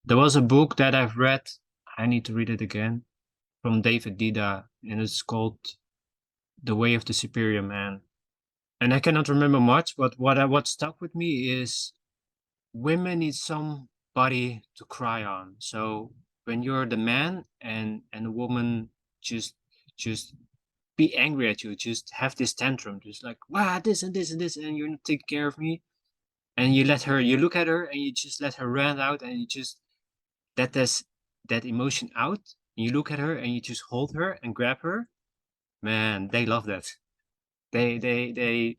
There was a book that I've read, I need to read it again, from David Dida, and it's called The Way of the Superior Man. And I cannot remember much, but what stuck with me is women need somebody to cry on. So when you're the man and a woman just be angry at you, just have this tantrum, just like, wow, this and this and this, and you're not taking care of me. And you look at her and you just let her rant out, and you just let that emotion out. And you look at her and you just hold her and grab her. Man, they love that. They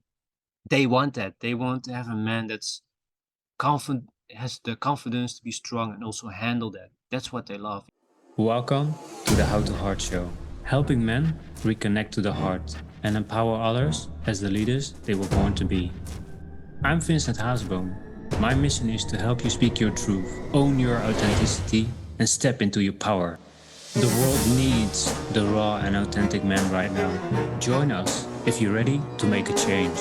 want that. They want to have a man that's confident, has the confidence to be strong and also handle that. That's what they love. Welcome to the How to Heart Show, helping men reconnect to the heart and empower others as the leaders they were born to be. I'm Vincent. My mission is to help you speak your truth, own your authenticity, and step into your power. The world needs the raw and authentic man right now. Join us if you're ready to make a change.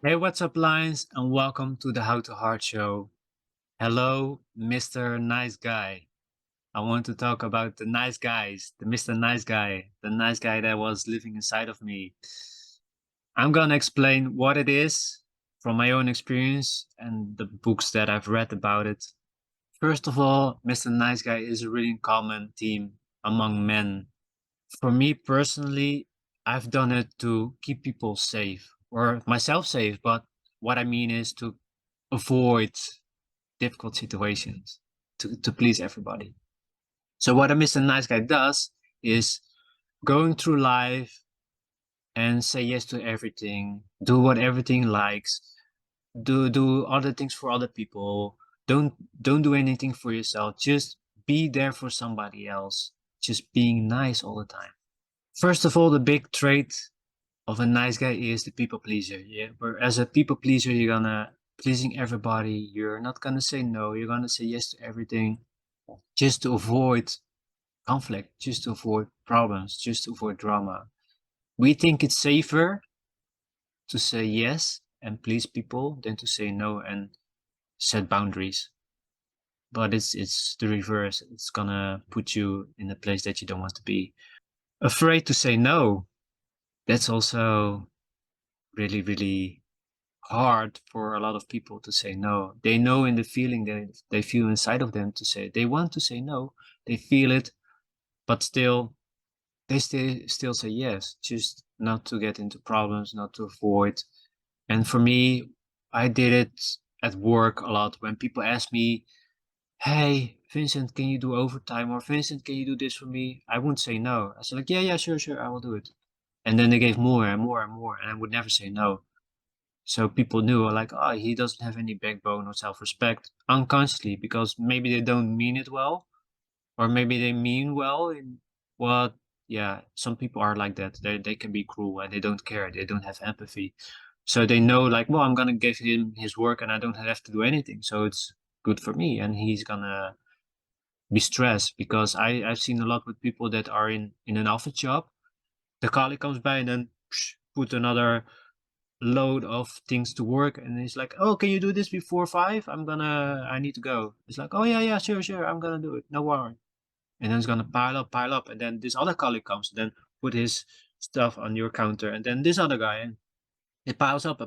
Hey, what's up, Lions, and welcome to the How to Heart Show. Hello, Mr. Nice Guy. I want to talk about the nice guys, the Mr. Nice Guy, the nice guy that was living inside of me. I'm gonna explain what it is from my own experience and the books that I've read about it. First of all, Mr. Nice Guy is a really common theme among men. For me personally, I've done it to keep people safe or myself safe, but what I mean is to avoid difficult situations, to please everybody. So what a Mr. Nice Guy does is going through life and say yes to everything, do what everything likes, do other things for other people. Don't do anything for yourself. Just be there for somebody else. Just being nice all the time. First of all, the big trait of a nice guy is the people pleaser. Yeah, where as a people pleaser, you're gonna pleasing everybody. You're not gonna say no. You're gonna say yes to everything, just to avoid conflict, just to avoid problems, just to avoid drama. We think it's safer to say yes and please people than to say no and set boundaries. But it's the reverse. It's gonna put you in a place that you don't want to be. Afraid to say no. That's also really, really hard for a lot of people to say no. They know in the feeling that they feel inside of them to say they want to say no. They feel it, but still they still say yes, just not to get into problems, not to avoid. And for me, I did it at work a lot when people ask me, hey, Vincent, can you do overtime? Or Vincent, can you do this for me? I wouldn't say no. I said like, yeah, sure, I will do it. And then they gave more and more and more, and I would never say no. So people knew like, oh, he doesn't have any backbone or self-respect unconsciously because maybe they don't mean it well, or maybe they mean well in what, yeah, some people are like that. They can be cruel and they don't care. They don't have empathy. So they know like, well, I'm gonna give him his work and I don't have to do anything. So it's good for me. And he's gonna be stressed because I've seen a lot with people that are in an office job. The colleague comes by and then put another load of things to work, and he's like, oh, can you do this before 5? I need to go. It's like, oh yeah, sure, I'm gonna do it, no worry. And then it's gonna pile up, and then this other colleague comes and then put his stuff on your counter, and then this other guy, and it piles up,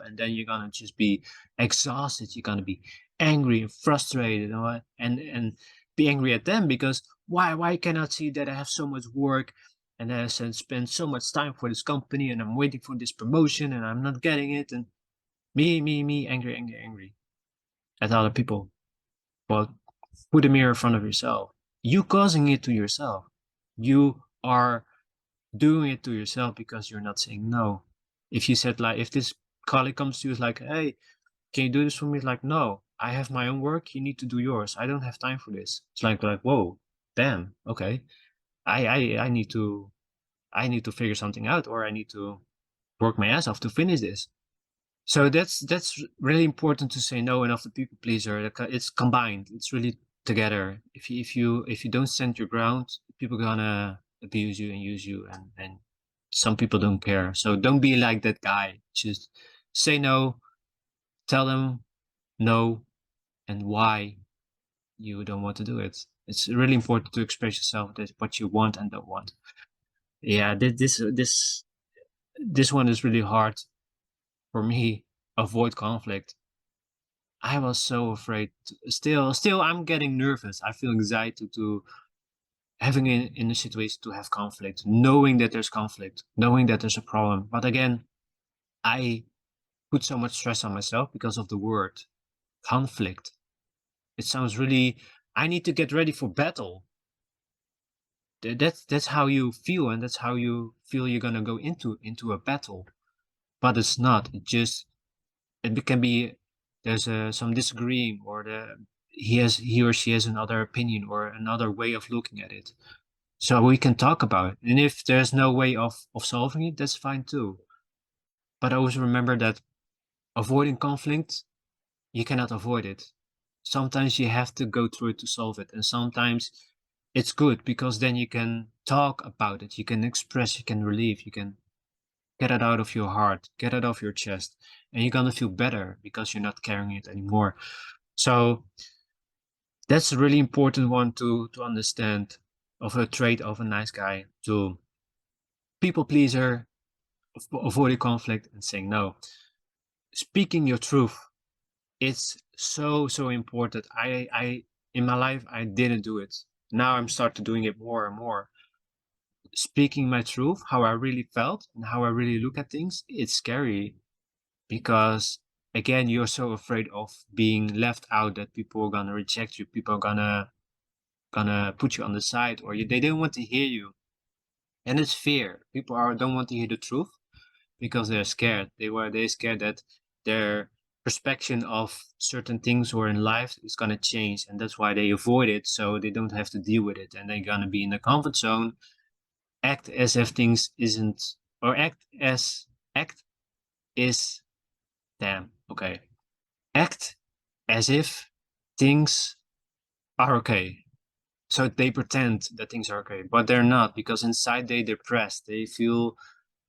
and then you're gonna just be exhausted. You're gonna be angry and frustrated, and be angry at them because why cannot see that I have so much work and I spend so much time for this company and I'm waiting for this promotion and I'm not getting it, and me, angry at other people. But put a mirror in front of yourself. You causing it to yourself. You are doing it to yourself because you're not saying no. If you said like, if this colleague comes to you, is like, hey, can you do this for me? It's like, no, I have my own work. You need to do yours. I don't have time for this. It's like, whoa, damn, okay. I I need to figure something out, or I need to work my ass off to finish this. So that's really important to say no, and of the people pleaser. It's combined. It's really together. If you don't stand your ground, people gonna abuse you and use you, and some people don't care. So don't be like that guy. Just say no, tell them no and why you don't want to do it. It's really important to express yourself, that what you want and don't want. Yeah, this one is really hard for me. Avoid conflict. I was so afraid. Still, I'm getting nervous. I feel anxiety to having in a situation to have conflict, knowing that there's conflict, knowing that there's a problem. But again, I put so much stress on myself because of the word conflict. It sounds really. I need to get ready for battle. That's how you feel, and that's how you feel you're gonna go into a battle. But it's not. It can be there's some disagreeing, or he or she has another opinion or another way of looking at it. So we can talk about it. And if there's no way of solving it, that's fine too. But always remember that avoiding conflict, you cannot avoid it. Sometimes you have to go through it to solve it. And sometimes it's good because then you can talk about it. You can express, you can relieve, you can get it out of your heart, get it off your chest. And you're going to feel better because you're not carrying it anymore. So that's a really important one to understand, of a trait of a nice guy, to people pleaser, avoiding conflict and saying no. Speaking your truth, it's so important. I in my life I didn't do it. Now I'm starting doing it more and more. Speaking my truth, how I really felt and how I really look at things, it's scary because again you're so afraid of being left out, that people are gonna reject you, people are gonna put you on the side, or they don't want to hear you. And it's fear. People are don't want to hear the truth because they're scared. They're scared that their perspective of certain things or in life is gonna change, and that's why they avoid it, so they don't have to deal with it, and they're gonna be in the comfort zone, act as if things isn't, or act is damn okay, act as if things are okay. So they pretend that things are okay, but they're not, because inside they're depressed. They feel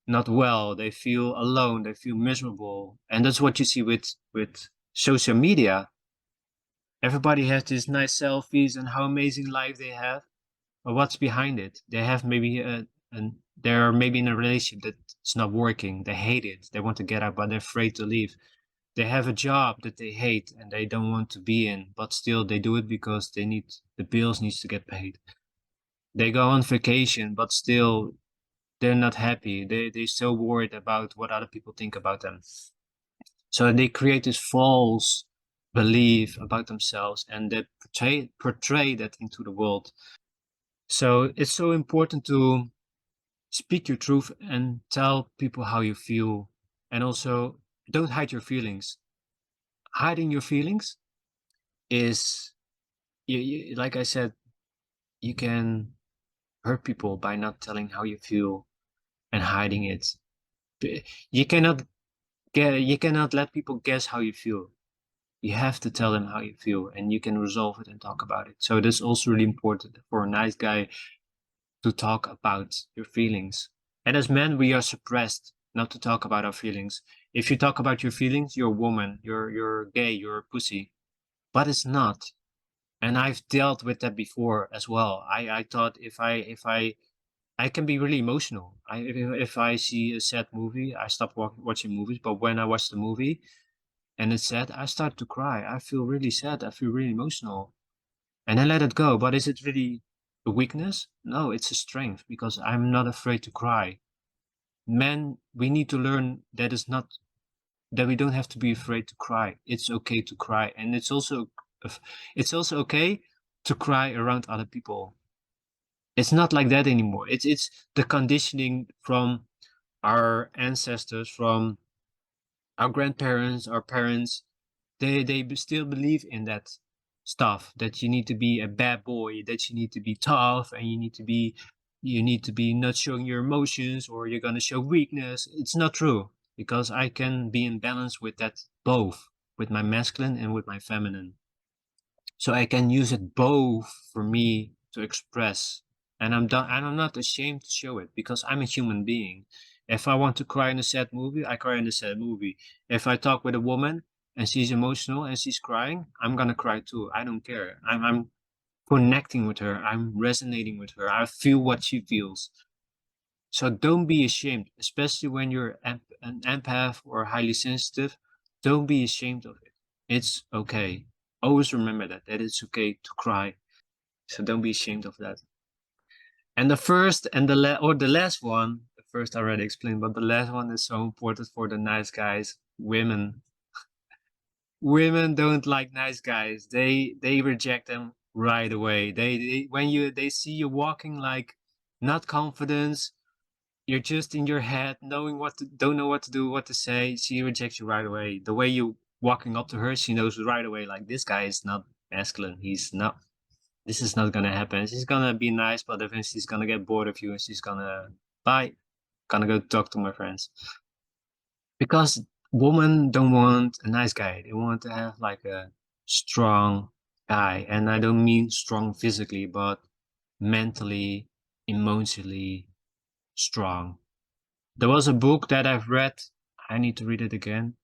not well, they feel alone, they feel miserable. And that's what you see with social media. Everybody has these nice selfies and how amazing life they have, but what's behind it? They have maybe they're maybe in a relationship that's not working. They hate it, they want to get out, but they're afraid to leave. They have a job that they hate and they don't want to be in, but still they do it because the bills needs to get paid. They go on vacation, but still they're not happy. They're so worried about what other people think about them. So they create this false belief about themselves, and they portray that into the world. So it's so important to speak your truth and tell people how you feel, and also don't hide your feelings. Hiding your feelings is, like I said, you can hurt people by not telling how you feel and hiding it. You cannot you cannot let people guess how you feel. You have to tell them how you feel, and you can resolve it and talk about it. So that's also really important for a nice guy, to talk about your feelings. And as men, we are suppressed not to talk about our feelings. If you talk about your feelings, you're a woman, you're gay, you're a pussy. But it's not. And I've dealt with that before as well. I thought if I can be really emotional. If I see a sad movie, I stop watching movies. But when I watch the movie and it's sad, I start to cry. I feel really sad. I feel really emotional, and I let it go. But is it really a weakness? No, it's a strength, because I'm not afraid to cry. Men, we need to learn that it's not that we don't have to be afraid to cry. It's okay to cry, and it's also okay to cry around other people. It's not like that anymore. It's the conditioning from our ancestors, from our grandparents, our parents. They still believe in that stuff, that you need to be a bad boy, that you need to be tough, and you need to be not showing your emotions, or you're gonna show weakness. It's not true, because I can be in balance with that, both with my masculine and with my feminine. So I can use it both for me to express and I'm not ashamed to show it because I'm a human being. If I want to cry in a sad movie, I cry in a sad movie. If I talk with a woman and she's emotional and she's crying, I'm gonna cry too. I don't care. I'm connecting with her. I'm resonating with her. I feel what she feels. So don't be ashamed, especially when you're an empath or highly sensitive. Don't be ashamed of it. It's okay. Always remember that it's okay to cry. So don't be ashamed of that. And the first and the last one, the first I already explained, but the last one is so important for the nice guys. Women. Women don't like nice guys. They reject them right away. They when they see you walking like not confidence, you're just in your head, knowing don't know what to do, what to say. She rejects you right away. The way you walking up to her, she knows right away, like this guy is not masculine. He's not. This is not gonna happen. She's gonna be nice, but eventually she's gonna get bored of you, and she's gonna bye. Gonna go talk to my friends because women don't want a nice guy. They want to have like a strong guy, and I don't mean strong physically, but mentally, emotionally strong. There was a book that I've read. I need to read it again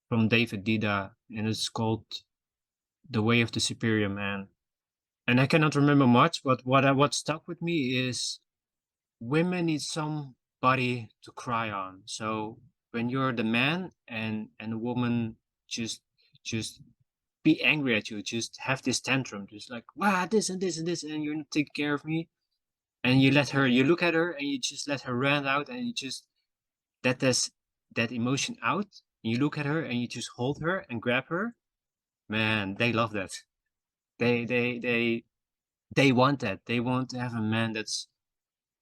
from David Dida, and it's called The Way of the Superior Man. And I cannot remember much, but what stuck with me is women need somebody to cry on. So when you're the man and a woman just just be angry at you, just have this tantrum, just like wow this and this and this, and you're not taking care of me, and you look at her and you just let her rant out, and you just let this that emotion out. And you look at her and you just hold her and grab her. Man, they love that. They want that. They want to have a man that's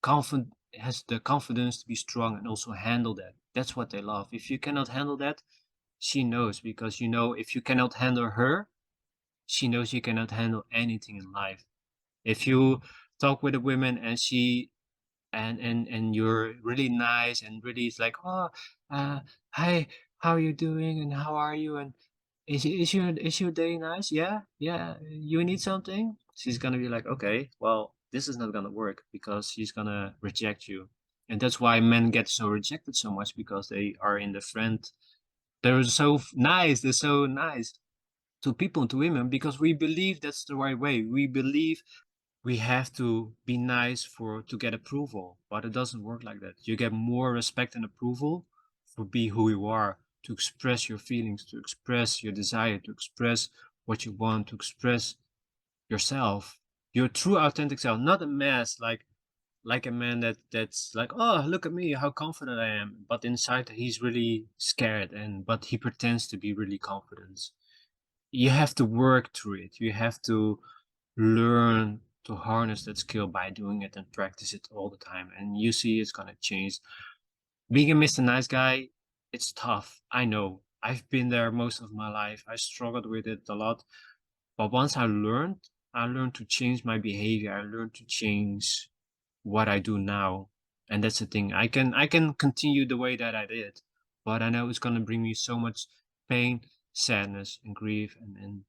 confident, has the confidence to be strong and also handle that. That's what they love. If you cannot handle that, she knows, because you know if you cannot handle her, she knows you cannot handle anything in life. If you talk with a woman and she and you're really nice and really it's like, oh, uh, hi, how are you doing and how are you, and is your day nice? Yeah, yeah. You need something? She's gonna be like, okay, well, this is not gonna work because she's gonna reject you. And that's why men get so rejected so much, because they are in the friend. They're so nice. They're so nice to people, to women, because we believe that's the right way. We believe we have to be nice for to get approval, but it doesn't work like that. You get more respect and approval for be who you are, to express your feelings, to express your desire, to express what you want, to express yourself, your true authentic self, not a mask, like a man that's like, oh, look at me, how confident I am, but inside he's really scared, and but he pretends to be really confident. You have to work through it. You have to learn to harness that skill by doing it and practice it all the time. And you see it's gonna change. Being a Mr. Nice Guy, it's tough. I know. I've been there most of my life. I struggled with it a lot. But once I learned to change my behavior. I learned to change what I do now. And that's the thing. I can continue the way that I did, but I know it's gonna bring me so much pain, sadness, and grief, and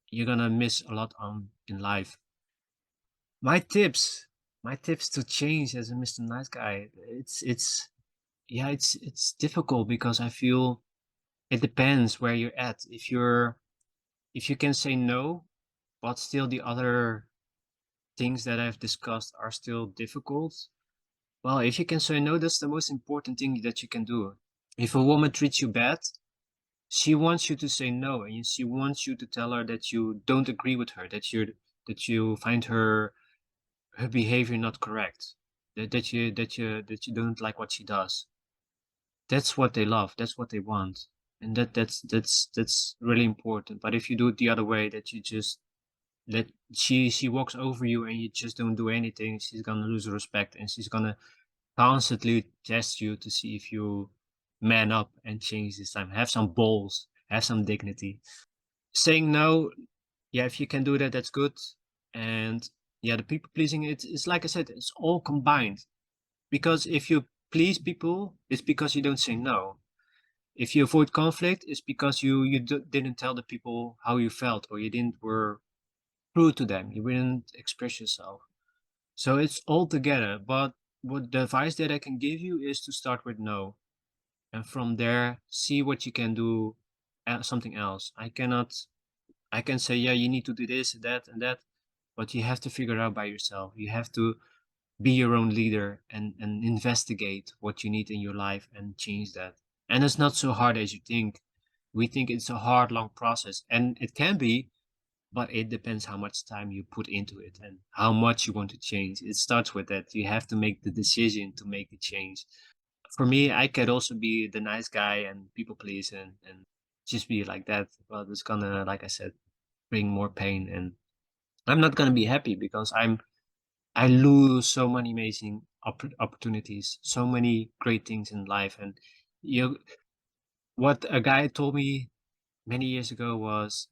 you're gonna miss a lot on in life. My tips, my tips to change as a Mr. Nice Guy. It's yeah, it's difficult because I feel it depends where you're at. If you can say no, but still the other things that I've discussed are still difficult. Well, if you can say no, that's the most important thing that you can do. If a woman treats you bad, she wants you to say no, and she wants you to tell her that you don't agree with her, that you find her behavior not correct, that you don't like what she does. That's what they love. That's what they want, and that's really important. But if you do it the other way, that you just let she walks over you and you just don't do anything, she's gonna lose respect, and she's gonna constantly test you to see if you man up and change this time. Have some balls. Have some dignity. Saying no, yeah, if you can do that, that's good. And yeah, the people pleasing, it's like I said, it's all combined. Because if you please people, it's because you don't say no. If you avoid conflict, it's because didn't tell the people how you felt, or you didn't were true to them. You didn't express yourself. So it's all together. But what the advice that I can give you is to start with no, and from there see what you can do. Something else. I can say, yeah, you need to do this, that, and that, but you have to figure it out by yourself. You have to be your own leader and investigate what you need in your life and change that. And it's not so hard as you think. We think it's a hard, long process, and it can be, but it depends how much time you put into it and how much you want to change. It starts with that. You have to make the decision to make the change. For me, I could also be the nice guy and people please and just be like that, but it's gonna, like I said, bring more pain, and I'm not gonna be happy because I lose so many amazing opportunities, so many great things in life. And you, what a guy told me many years ago was,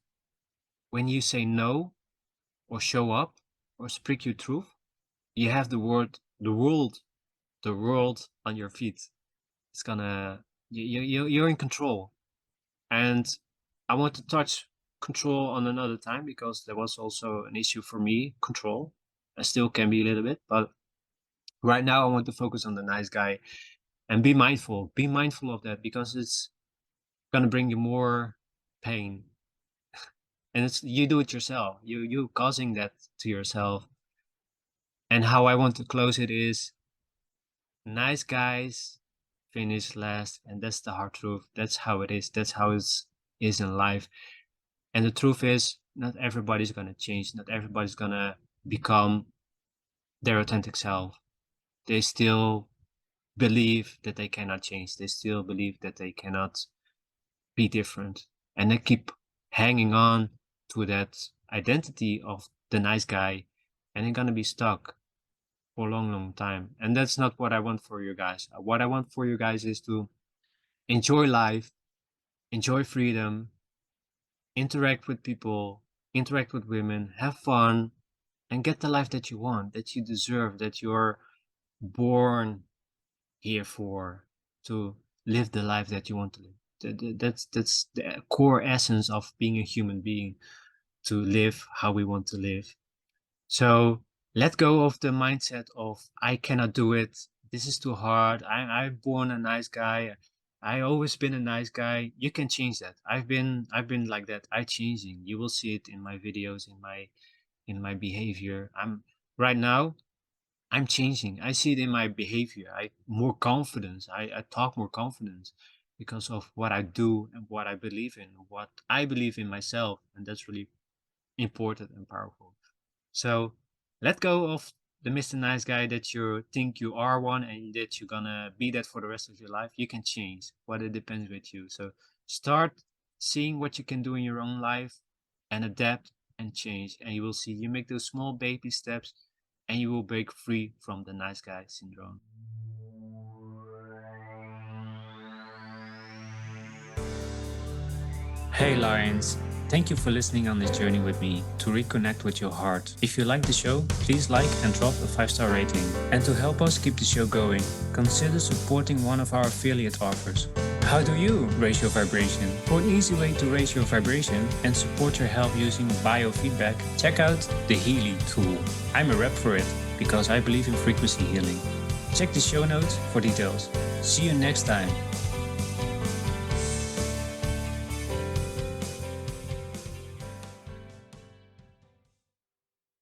when you say no or show up or speak your truth, you have the world on your feet. It's gonna, you're in control. And I want to touch control on another time because there was also an issue for me, control. I still can be a little bit, but right now I want to focus on the nice guy and be mindful. Be mindful of that because it's gonna bring you more pain. And it's, you do it yourself. You causing that to yourself. And how I want to close it is, nice guys finish last, and that's the hard truth. That's how it is. That's how it is in life. And the truth is, not everybody's gonna change. Not everybody's gonna become their authentic self. They still believe that they cannot change. They still believe that they cannot be different. And they keep hanging on to that identity of the nice guy, and they're gonna be stuck for a long, long time. And that's not what I want for you guys. What I want for you guys is to enjoy life, enjoy freedom, interact with people, interact with women, have fun, and get the life that you want, that you deserve, that you're born here for, to live the life that you want to live. That's the core essence of being a human being, to live how we want to live. So let go of the mindset of, I cannot do it. This is too hard. I'm born a nice guy. I always been a nice guy. You can change that. I've been like that. I changing. You will see it in my videos, in my behavior. I'm right now, I'm changing. I see it in my behavior. I more confidence. I talk more confidence because of what I do and what I believe in, what I believe in myself. And that's really important and powerful. So let go of the Mr. Nice Guy that you think you are one and that you're gonna be that for the rest of your life. You can change, but it depends with you. So start seeing what you can do in your own life and adapt and change. And you will see, you make those small baby steps and you will break free from the nice guy syndrome. Hey Lions! Thank you for listening on this journey with me to reconnect with your heart. If you like the show, please like and drop a 5-star rating. And to help us keep the show going, consider supporting one of our affiliate offers. How do you raise your vibration? For an easy way to raise your vibration and support your health using biofeedback, check out the Healy tool. I'm a rep for it because I believe in frequency healing. Check the show notes for details. See you next time.